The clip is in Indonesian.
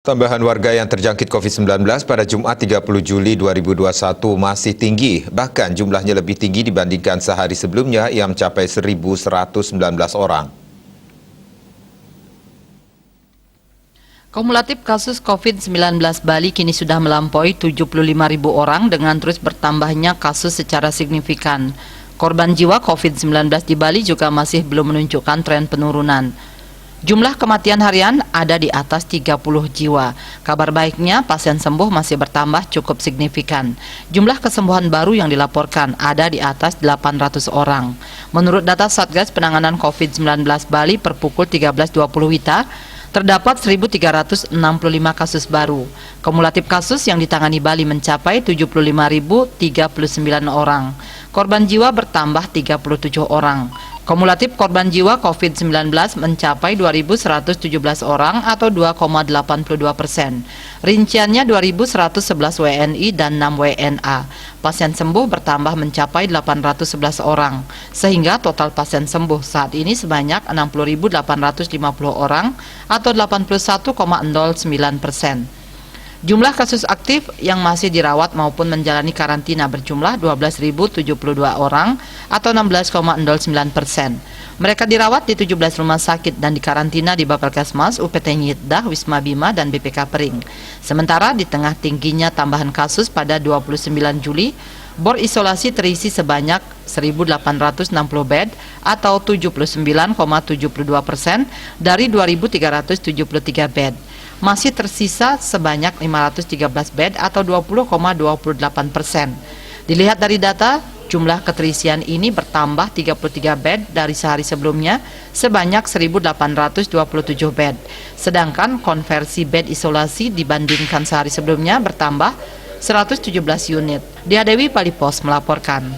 Tambahan warga yang terjangkit COVID-19 pada Jumat 30 Juli 2021 masih tinggi. Bahkan jumlahnya lebih tinggi dibandingkan sehari sebelumnya yang mencapai 1.119 orang. Kumulatif kasus COVID-19 Bali kini sudah melampaui 75.000 orang dengan terus bertambahnya kasus secara signifikan. Korban jiwa COVID-19 di Bali juga masih belum menunjukkan tren penurunan. Jumlah kematian harian ada di atas 30 jiwa. Kabar baiknya, pasien sembuh masih bertambah cukup signifikan. Jumlah kesembuhan baru yang dilaporkan ada di atas 800 orang. Menurut data Satgas Penanganan COVID-19 Bali per pukul 13.20 WITA, terdapat 1.365 kasus baru. Kumulatif kasus yang ditangani Bali mencapai 75.039 orang. Korban jiwa bertambah 37 orang. Kumulatif korban jiwa COVID-19 mencapai 2.117 orang atau 2,82%. Rinciannya 2.111 WNI dan 6 WNA. Pasien sembuh bertambah mencapai 811 orang, sehingga total pasien sembuh saat ini sebanyak 60.850 orang atau 81,09%. Jumlah kasus aktif yang masih dirawat maupun menjalani karantina berjumlah 12.072 orang atau 16,09%. Mereka dirawat di 17 rumah sakit dan dikarantina di Bapelkesmas, UPT Nyitdah, Wisma Bima, dan BPK Pering. Sementara di tengah tingginya tambahan kasus pada 29 Juli, bor isolasi terisi sebanyak 1.860 bed atau 79,72% dari 2.373 bed. Masih tersisa sebanyak 513 bed atau 20,28%. Dilihat dari data, jumlah keterisian ini bertambah 33 bed dari sehari sebelumnya sebanyak 1.827 bed. Sedangkan konversi bed isolasi dibandingkan sehari sebelumnya bertambah 117 unit. Dia Dewi Palipos melaporkan.